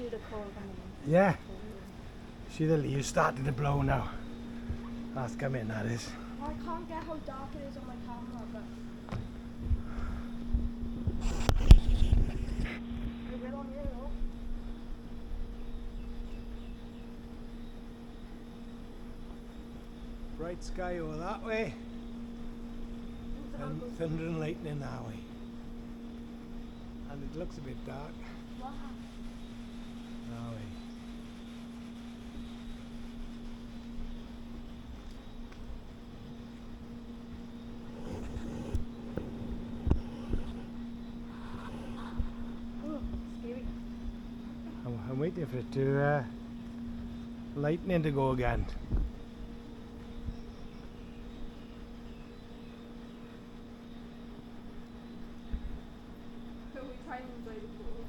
feel the cold coming in. Yeah. See the leaves starting to blow now. That's coming, that is. I can't get how dark it is on my camera, but I will on here though. Bright sky over that way. And thunder and lightning that way. And it looks a bit dark Wow. that way. Oh, scary. I'm waiting for it to lightning to go again. Are we trying to enjoy the pool?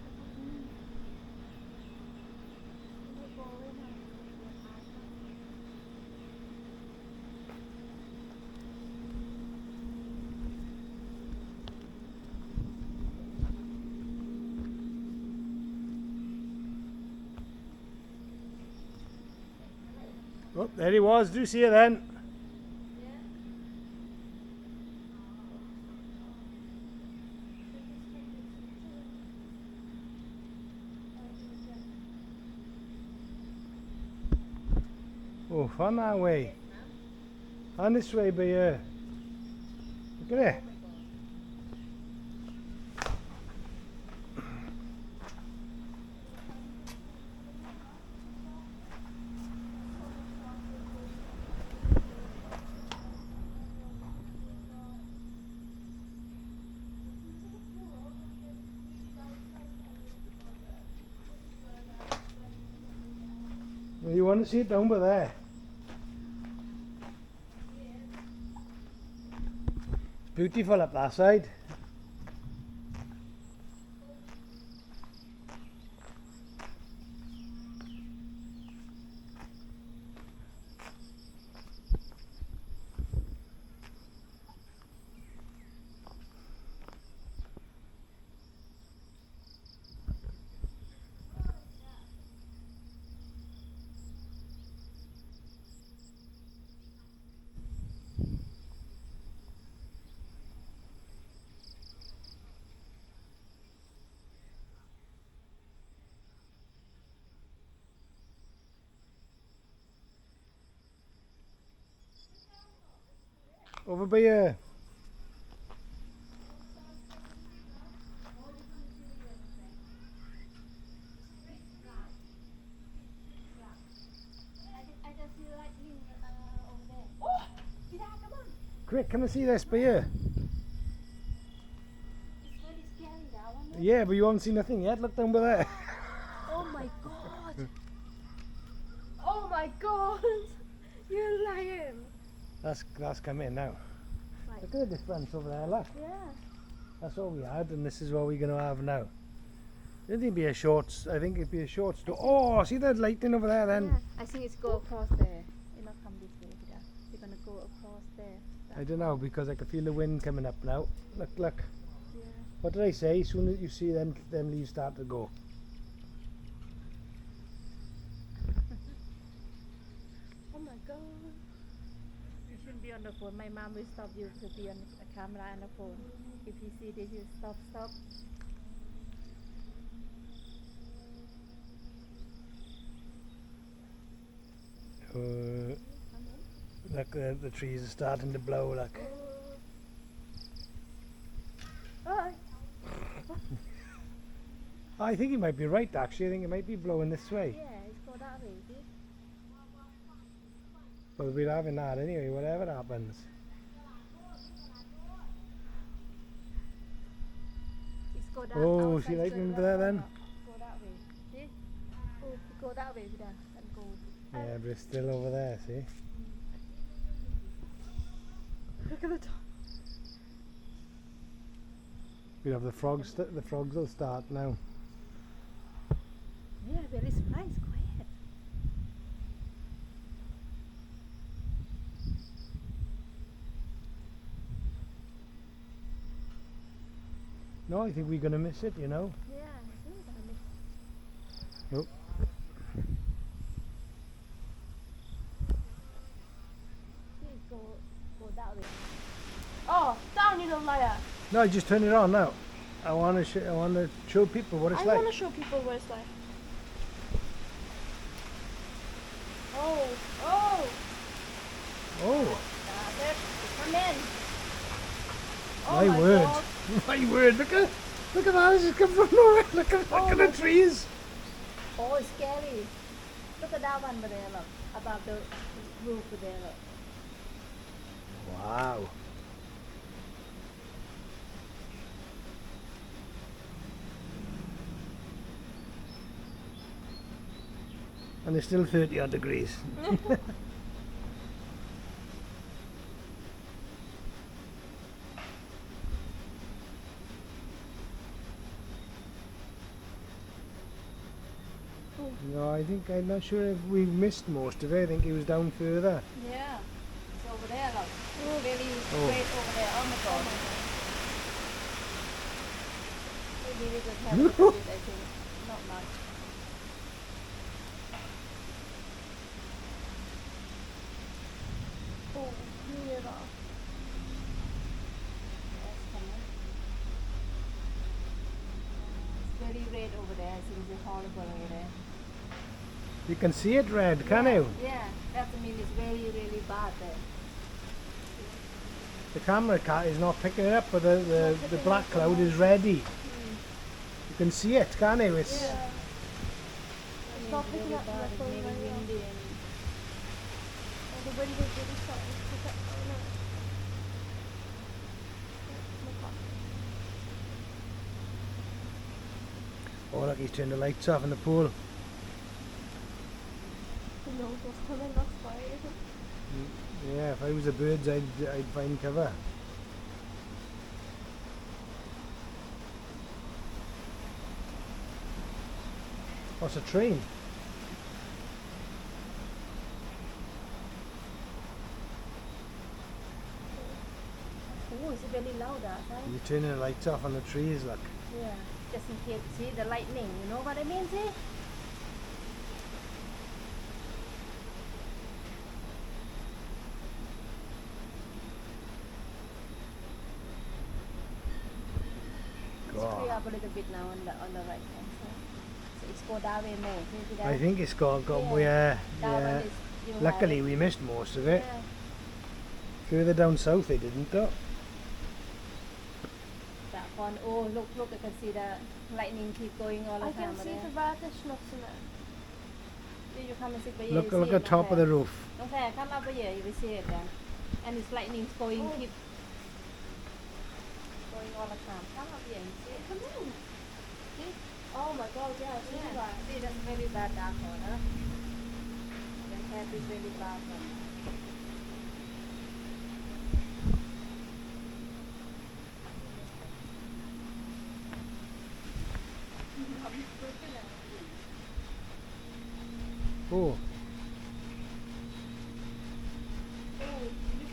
Oh, there he was. Do you see it then? Oh, on that way. On this way by here. Look at it. You want to see it down by there? Beautiful up that side. Over by here. I can see lightning over there. Oh! Vida, come on! Quick, come and see this by here. It's really scary, that one. Yeah, but you haven't seen nothing yet. Look down by there. Oh my god! Oh my god! You're lying! That's coming now. Right. Look at the difference over there, look. Yeah. That's all we had, and this is what we're going to have now. I think it'd be a short. I think it'd be a short story. Oh, see that lightning over there then? Yeah. I think it's go across there. It'll not come this way, Vida. You're gonna go across there. I don't know because I can feel the wind coming up now. Look, look. Yeah. What did I say? As soon as you see them leaves start to go. Oh my god. You shouldn't be on the phone. My mom will stop you to be on a camera and a phone. If you see this, you stop. Look, the trees are starting to blow. Look. Oh. I think you might be right. Actually, I think it might be blowing this way. Yeah, it's go that way, see? But we're having that anyway. Whatever happens. It's go that Oh, outside see lightning straight over there left, then? Go that way. See? Oh, go that way, Vida, and go. Yeah, but it's still over there. See. Look at the top. We have the frogs. The frogs will start now. Yeah, very surprised, quiet. No, I think we're gonna miss it. You know. Yeah, I think we're gonna miss. Nope. that way. Oh, down you don't liar. No, just turn it on now. I want to show people what it's I like. want to show people what it's like. Oh, oh. Oh, That's it. Come in. Oh my word. God. My word, look at that, this has come from nowhere. Look at the trees. Oh, it's scary. Look at that one over there, look. Above the roof over there, look. Wow. And it's still 30 odd degrees. No, I'm not sure if we missed most of it. I think it was down further. Yeah. It's over there, look. It's really Oh. straight over there. Oh my God. Maybe we could have a look at it, I think. Not much. Oh, yeah. That's coming. It's very red over there. It seems horrible over there. You can see it red, can you? Yeah, that means it's very, really bad there. The camera cat is not picking it up, but the black cloud is ready. You can see it, can you? It's Yeah. It's not picking up the phone very well. Windy and The wind is really starting to pick up right now. oh look, he's turned the lights off in the pool. Who knows what's coming, that's why, isn't it? Yeah, if I was the birds, I'd find cover. What's a train? oh, it's very loud outside. You're turning the lights off on the trees, look. Yeah, just in case see the lightning. You know what I mean? See? It's God. clear up a little bit now on the right hand side. So it's go that way more. See that? I think it's got Yeah. yeah, That one yeah. is you have Luckily it. we missed most of it. Yeah. Further down south they didn't though. That one. Oh, look! I can see the lightning keep going all the I time. can see there. the radish nuts in it. Yeah, you come and see, but yeah, Look you look see at it top of the roof. Okay, come over here. You will see it then. And it's lightning's going, Oh. keep going all the time. Come up here and see it. Come in. See? Oh my god, yeah, I see Yeah. that. See, that's very bad dark one, huh? The cat is very bad one. Oh, Oh,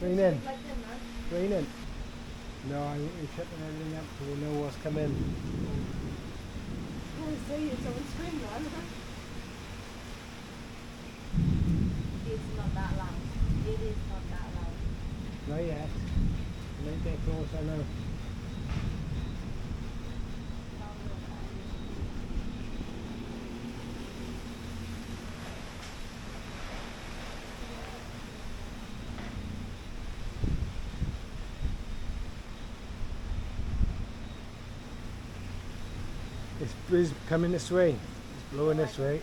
raining, like them, huh? raining. No, we're shutting everything up so we know what's coming. I see it's on screen one. It's not that loud. It is not that loud. Not yet. Might get closer now. It's coming this way. It's blowing this way.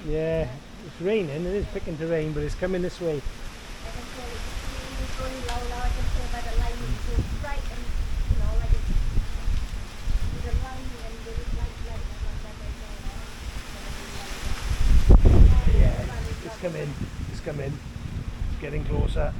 Yeah, it's raining. It is picking to rain, but it's coming this way. I can tell it's going loud. I can tell by the lightning so bright and like it's with the lightning and there is light like that. Yeah, it's coming. It's coming. It's getting closer.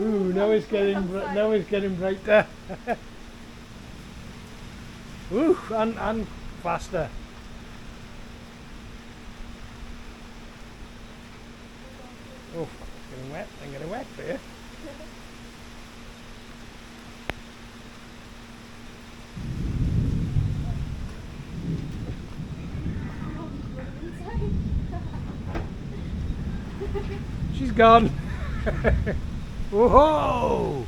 Ooh, now it's getting brighter. Ooh, and faster. Oh, it's getting wet. I'm getting wet there. She's gone. Whoa!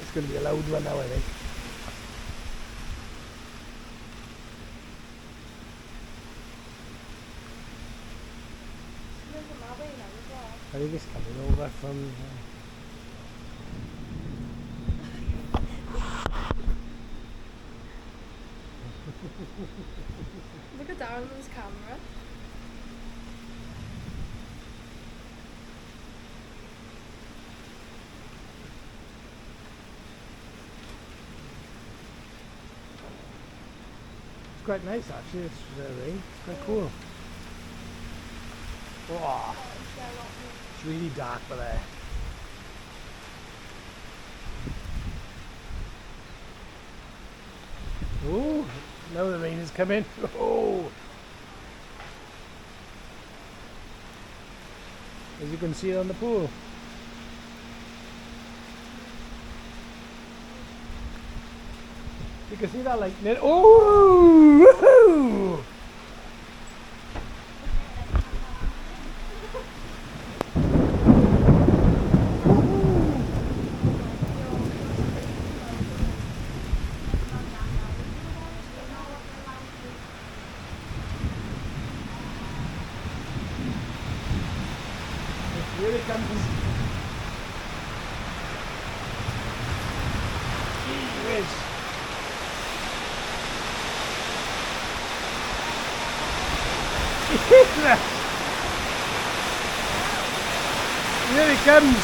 It's going to be a loud one now, I think. I think it's coming over from. Look at Darren's camera. It's quite nice actually. It's rain. It's quite cool. Oh, it's really dark for there. Oh, now the rain is coming. Oh, as you can see on the pool. You can see that lightning. Oh, woohoo! Here it comes. Gee whiz. Here it comes.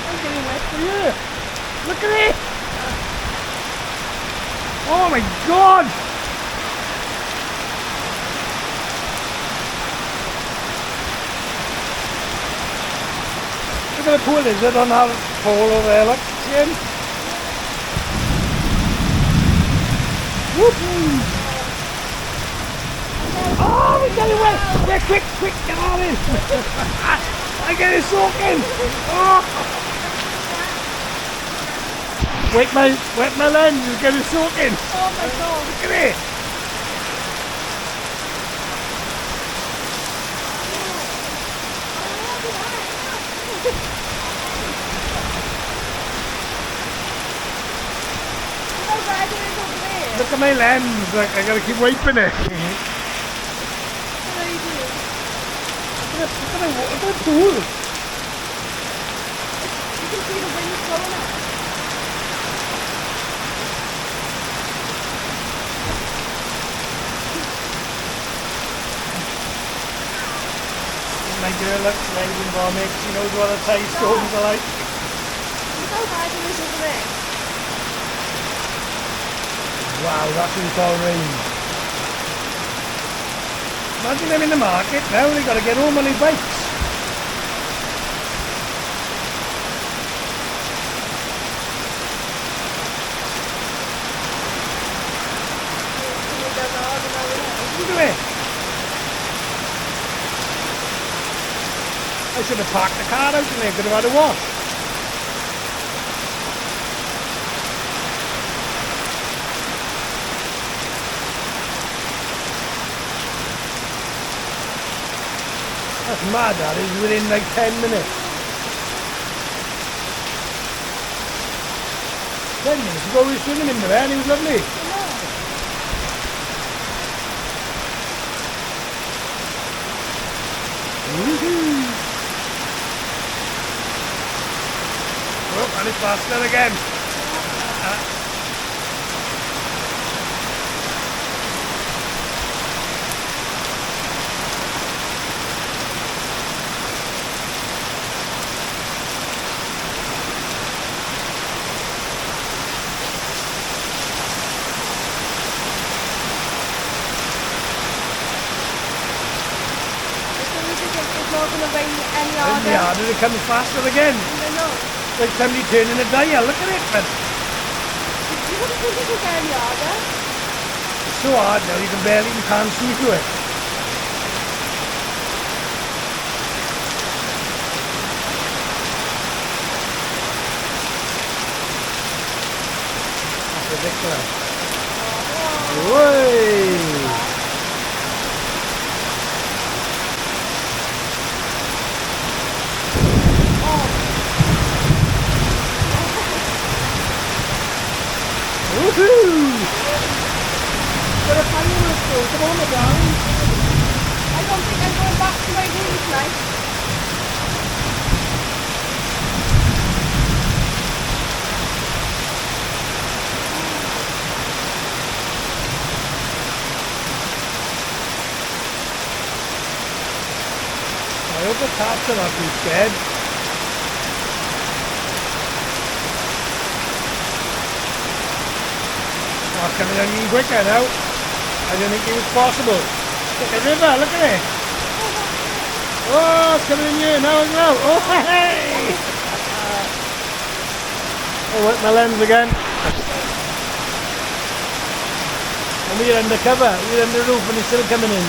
I'm getting wet for you. Look at it. Oh my God. Look at the pool lizard on our pole over there, look, see him? Whoopoo! Oh, we're getting wet! Yeah, quick, quick, get on in! I get it soaking! Oh. Wet my lens, it's getting soaking! Oh my God. Look at it! Look at my lens, like I gotta keep wiping it. What are you doing? Look at the pool. You can see the wind blowing up. My girl looks legs and vomit. She knows what the Thai stones are like. Look how bad it is over there. Wow, that's what we call rain. Imagine them in the market now, they've got to get home on their bikes. Look at it. I should have parked the car out in there, could have had a wash. That's mad, that is, within like 10 minutes. 10 minutes ago we were swimming in there and it was lovely. Woohoo! Oh, and it's faster again. going to rain any And harder. yeah, did it come faster again? I know. Like somebody turning a dial. Look at it, man. You wouldn't think it would get any harder. It's so hard now, you can't see through it. That's ridiculous. Whey! Woohoo! But if I knew it was come on, darling. I don't think I'm going back to my room tonight. I hope the cats are not too scared. Oh, it's coming down even quicker now. I didn't think it was possible. Look at the river, look at it. Oh, it's coming in here now as well. Oh, hey! Oh, wet my lens again. And we're undercover, we're under the roof and it's still coming in.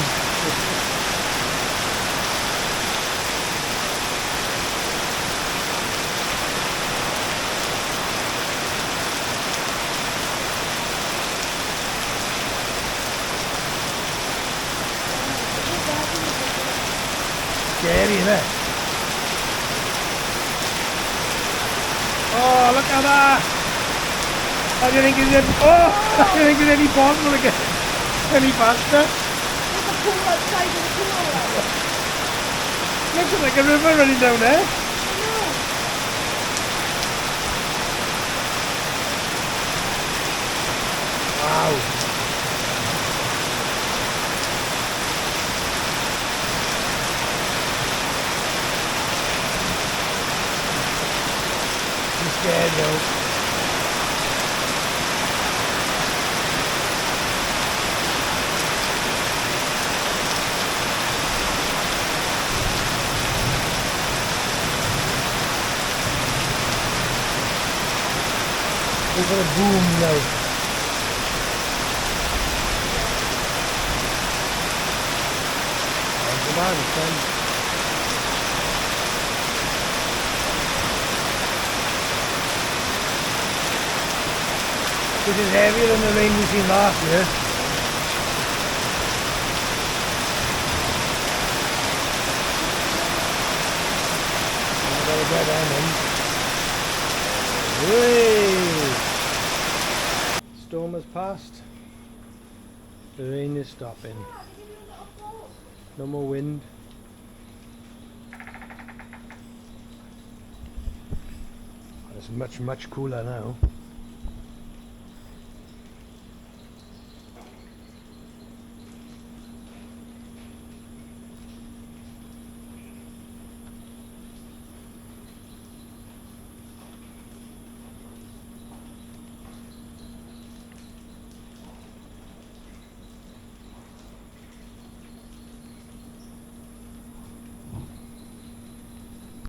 Scary, isn't it? Oh, look at that! I didn't think it's I didn't think it's any possible to get any faster. There's a pool outside of the pool. Looks like a river running down there. I know. Wow. I'm scared though. We're gonna boom now. Come on, son. This is heavier than the rain we seen last year. I've got a dead end. Whey! Storm has passed. The rain is stopping. No more wind. It's much, much cooler now.